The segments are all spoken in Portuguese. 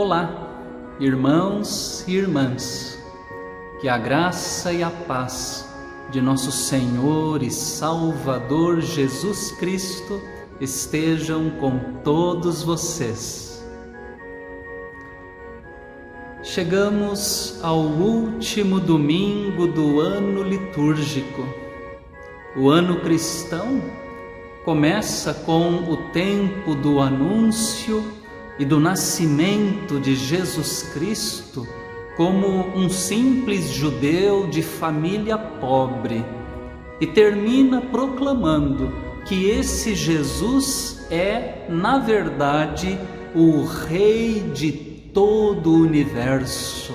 Olá, irmãos e irmãs, que a graça e a paz de nosso Senhor e Salvador Jesus Cristo estejam com todos vocês. Chegamos ao último domingo do ano litúrgico. O ano cristão começa com o tempo do anúncio e do nascimento de Jesus Cristo como um simples judeu de família pobre e termina proclamando que esse Jesus é, na verdade, o Rei de todo o universo.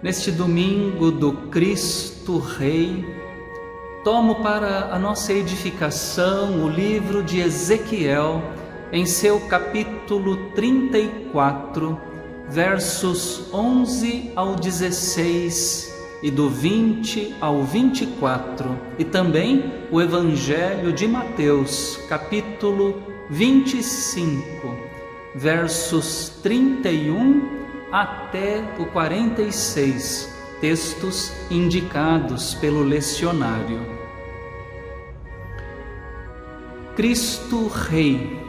Neste domingo do Cristo Rei, tomo para a nossa edificação o livro de Ezequiel, em seu capítulo 34, versos 11 ao 16 e do 20 ao 24, e também o Evangelho de Mateus, capítulo 25, versos 31 até o 46, textos indicados pelo lecionário. Cristo Rei.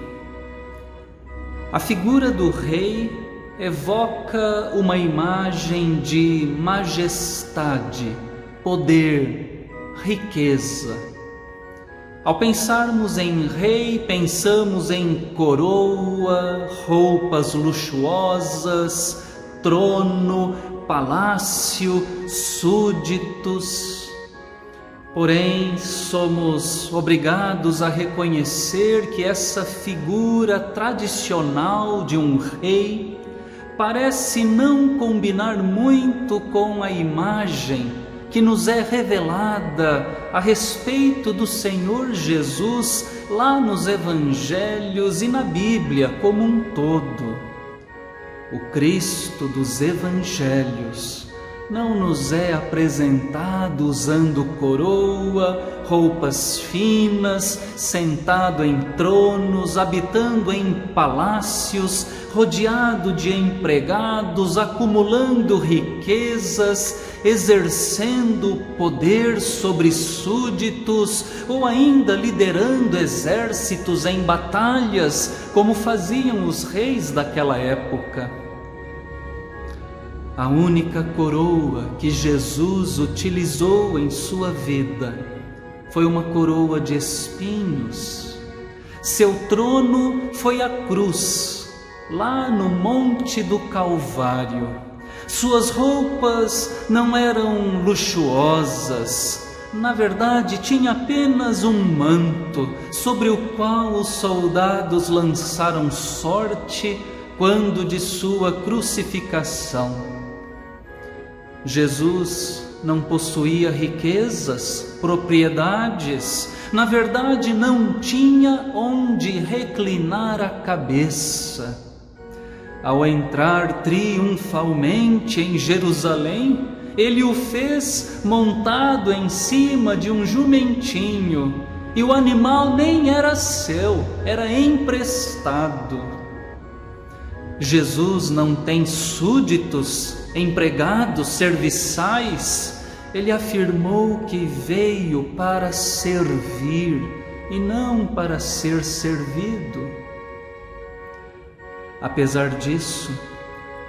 A figura do rei evoca uma imagem de majestade, poder, riqueza. Ao pensarmos em rei, pensamos em coroa, roupas luxuosas, trono, palácio, súditos. Porém, somos obrigados a reconhecer que essa figura tradicional de um rei parece não combinar muito com a imagem que nos é revelada a respeito do Senhor Jesus lá nos Evangelhos e na Bíblia como um todo. O Cristo dos Evangelhos não nos é apresentado usando coroa, roupas finas, sentado em tronos, habitando em palácios, rodeado de empregados, acumulando riquezas, exercendo poder sobre súditos ou ainda liderando exércitos em batalhas, como faziam os reis daquela época. A única coroa que Jesus utilizou em sua vida foi uma coroa de espinhos. Seu trono foi a cruz, lá no Monte do Calvário. Suas roupas não eram luxuosas. Na verdade, tinha apenas um manto sobre o qual os soldados lançaram sorte quando de sua crucificação. Jesus não possuía riquezas, propriedades, na verdade não tinha onde reclinar a cabeça. Ao entrar triunfalmente em Jerusalém, ele o fez montado em cima de um jumentinho, e o animal nem era seu, era emprestado. Jesus não tem súditos, empregados, serviçais. Ele afirmou que veio para servir e não para ser servido. Apesar disso,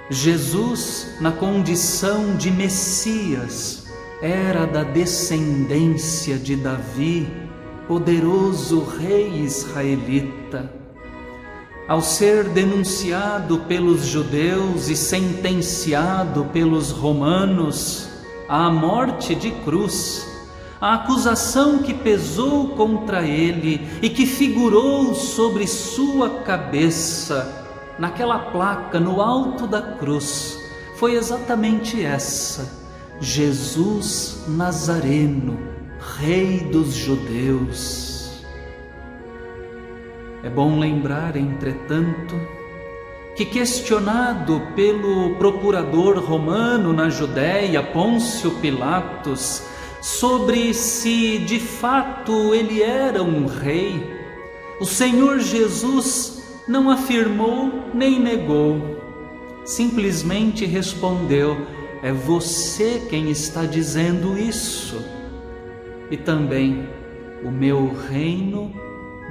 Jesus, na condição de Messias, era da descendência de Davi, poderoso rei israelita. Ao ser denunciado pelos judeus e sentenciado pelos romanos à morte de cruz, a acusação que pesou contra ele e que figurou sobre sua cabeça, naquela placa no alto da cruz, foi exatamente essa: Jesus Nazareno, Rei dos Judeus. É bom lembrar, entretanto, que questionado pelo procurador romano na Judéia, Pôncio Pilatos, sobre se de fato ele era um rei, o Senhor Jesus não afirmou nem negou, simplesmente respondeu: é você quem está dizendo isso. E também, o meu reino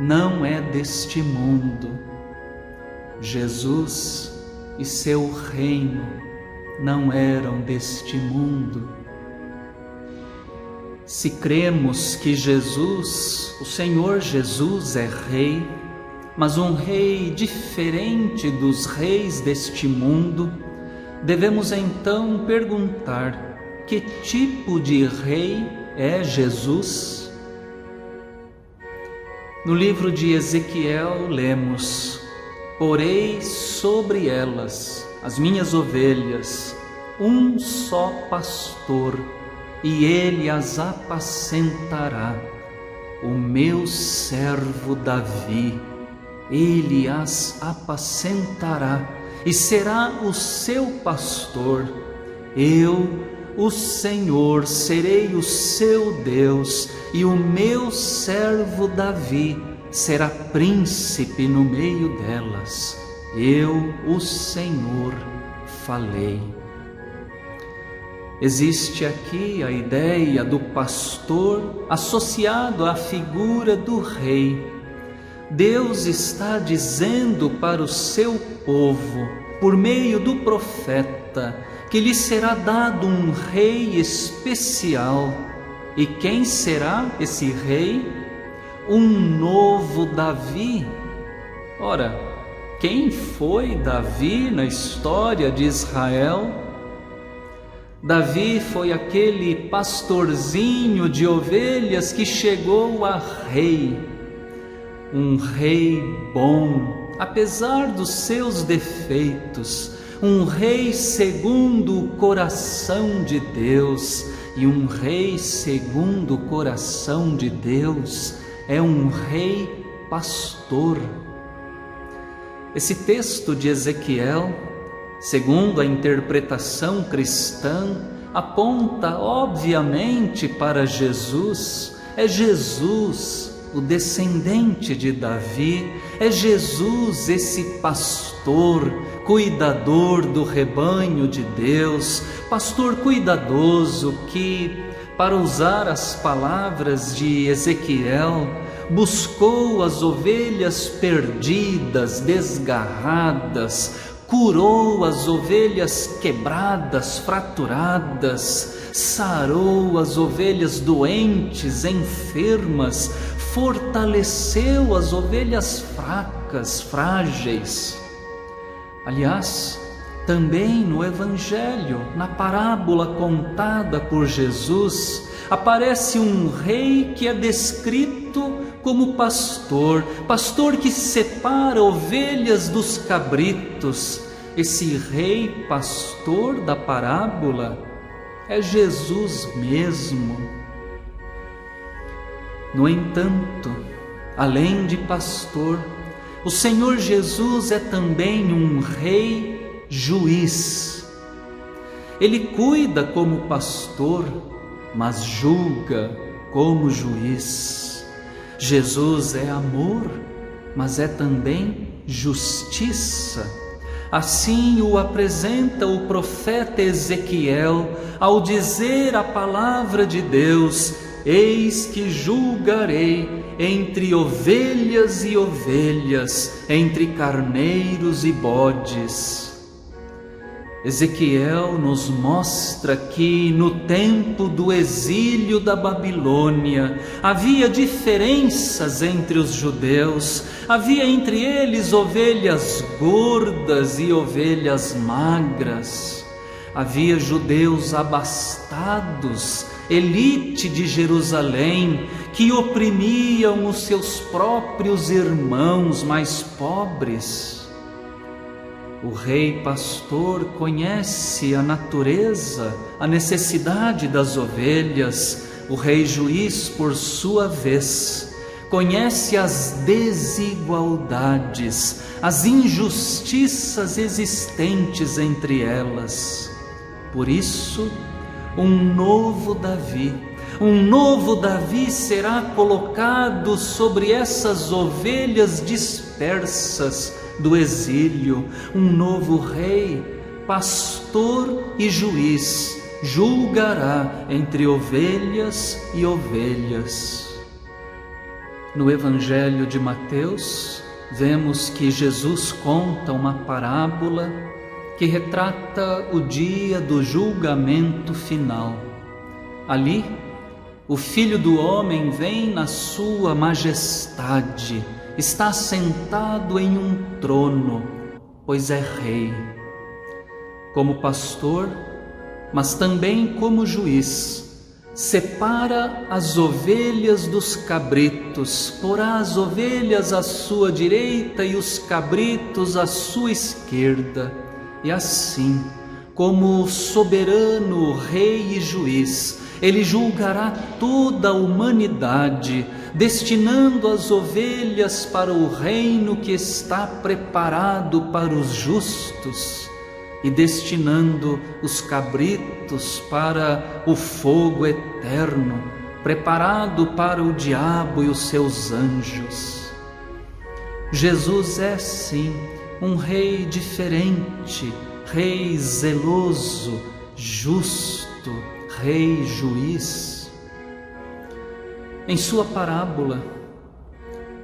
não é deste mundo. Jesus e seu reino não eram deste mundo. Se cremos que Jesus, o Senhor Jesus, é rei, mas um rei diferente dos reis deste mundo, devemos então perguntar: que tipo de rei é Jesus? No livro de Ezequiel lemos: porei sobre elas, as minhas ovelhas, um só pastor, e ele as apacentará, o meu servo Davi. Ele as apacentará e será o seu pastor. Eu, o Senhor, serei o seu Deus, e o meu servo Davi será príncipe no meio delas. Eu, o Senhor, falei. Existe aqui a ideia do pastor associado à figura do rei. Deus está dizendo para o seu povo, por meio do profeta, que lhe será dado um rei especial. E quem será esse rei? Um novo Davi. Ora, quem foi Davi na história de Israel? Davi foi aquele pastorzinho de ovelhas que chegou a rei. Um rei bom, apesar dos seus defeitos, um rei segundo o coração de Deus. E um rei segundo o coração de Deus é um rei pastor. Esse texto de Ezequiel, segundo a interpretação cristã, aponta obviamente para Jesus. É Jesus, o descendente de Davi, é Jesus, esse pastor, cuidador do rebanho de Deus, pastor cuidadoso que, para usar as palavras de Ezequiel, buscou as ovelhas perdidas, desgarradas, curou as ovelhas quebradas, fraturadas, sarou as ovelhas doentes, enfermas, fortaleceu as ovelhas fracas, frágeis. Aliás, também no Evangelho, na parábola contada por Jesus, aparece um rei que é descrito como pastor, pastor que separa ovelhas dos cabritos. Esse rei pastor da parábola é Jesus mesmo. No entanto, além de pastor, o Senhor Jesus é também um rei juiz. Ele cuida como pastor, mas julga como juiz. Jesus é amor, mas é também justiça. Assim o apresenta o profeta Ezequiel ao dizer a palavra de Deus: eis que julgarei entre ovelhas e ovelhas, entre carneiros e bodes. Ezequiel nos mostra que no tempo do exílio da Babilônia havia diferenças entre os judeus, havia entre eles ovelhas gordas e ovelhas magras, havia judeus abastados, elite de Jerusalém, que oprimiam os seus próprios irmãos mais pobres. O rei pastor conhece a natureza, a necessidade das ovelhas. O rei juiz, por sua vez, conhece as desigualdades, as injustiças existentes entre elas. Por isso, um novo Davi será colocado sobre essas ovelhas dispersas, do exílio, um novo rei, pastor e juiz, julgará entre ovelhas e ovelhas. No Evangelho de Mateus, vemos que Jesus conta uma parábola que retrata o dia do julgamento final. Ali, o Filho do Homem vem na sua majestade, está sentado em um trono, pois é rei. Como pastor, mas também como juiz, separa as ovelhas dos cabritos, porá as ovelhas à sua direita e os cabritos à sua esquerda. E assim, como soberano rei e juiz, ele julgará toda a humanidade, destinando as ovelhas para o reino que está preparado para os justos e destinando os cabritos para o fogo eterno, preparado para o diabo e os seus anjos. Jesus é sim um rei diferente, rei zeloso, justo, rei juiz. Em sua parábola,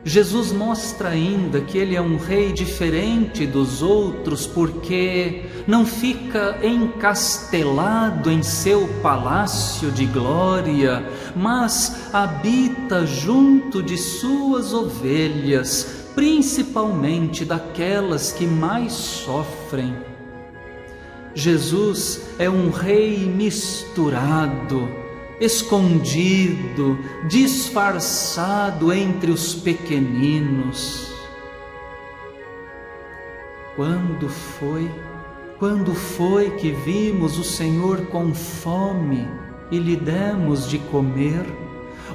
Jesus mostra ainda que ele é um rei diferente dos outros porque não fica encastelado em seu palácio de glória, mas habita junto de suas ovelhas, principalmente daquelas que mais sofrem. Jesus é um rei misturado, escondido, disfarçado entre os pequeninos. Quando foi que vimos o Senhor com fome e lhe demos de comer,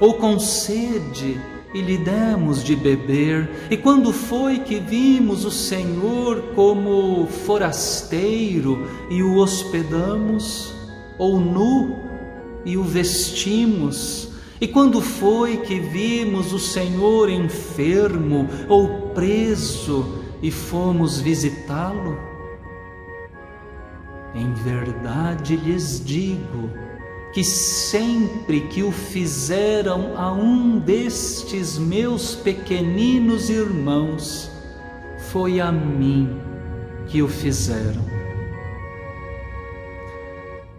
ou com sede e lhe demos de beber? E quando foi que vimos o Senhor como forasteiro e o hospedamos, ou nu e o vestimos? E quando foi que vimos o Senhor enfermo ou preso e fomos visitá-lo? Em verdade lhes digo que sempre que o fizeram a um destes meus pequeninos irmãos, foi a mim que o fizeram.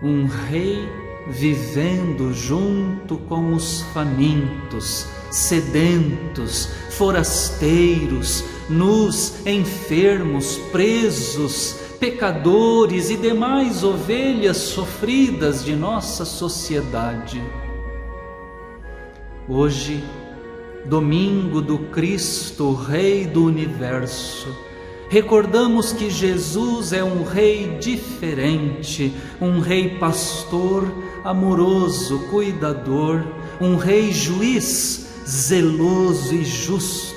Um rei vivendo junto com os famintos, sedentos, forasteiros, nus, enfermos, presos, pecadores e demais ovelhas sofridas de nossa sociedade. Hoje, domingo do Cristo, Rei do Universo, recordamos que Jesus é um rei diferente, um rei pastor, amoroso, cuidador, um rei juiz, zeloso e justo,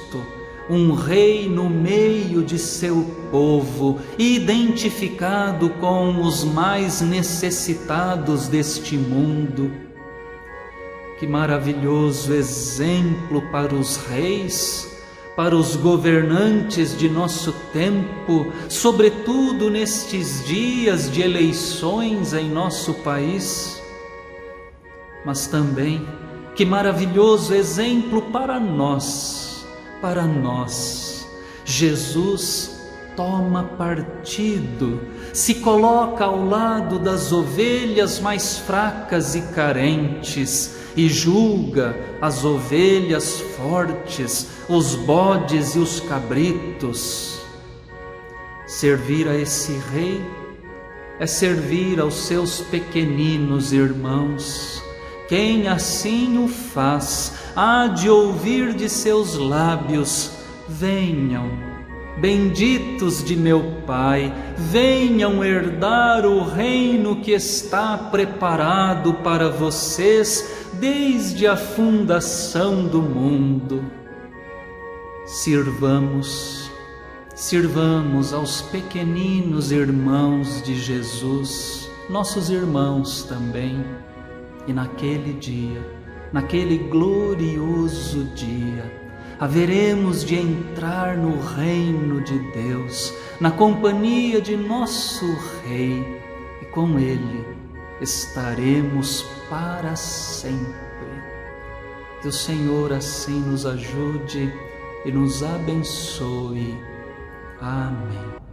um rei no meio de seu povo, identificado com os mais necessitados deste mundo. Que maravilhoso exemplo para os reis, para os governantes de nosso tempo, sobretudo nestes dias de eleições em nosso país. Mas também, que maravilhoso exemplo para nós. Jesus toma partido, se coloca ao lado das ovelhas mais fracas e carentes e julga as ovelhas fortes, os bodes e os cabritos. Servir a esse rei é servir aos seus pequeninos irmãos. Quem assim o faz, há de ouvir de seus lábios: venham, benditos de meu Pai, venham herdar o reino que está preparado para vocês desde a fundação do mundo. Sirvamos aos pequeninos irmãos de Jesus, nossos irmãos também. E naquele dia, naquele glorioso dia, haveremos de entrar no reino de Deus, na companhia de nosso Rei, e com Ele estaremos para sempre. Que o Senhor assim nos ajude e nos abençoe. Amém.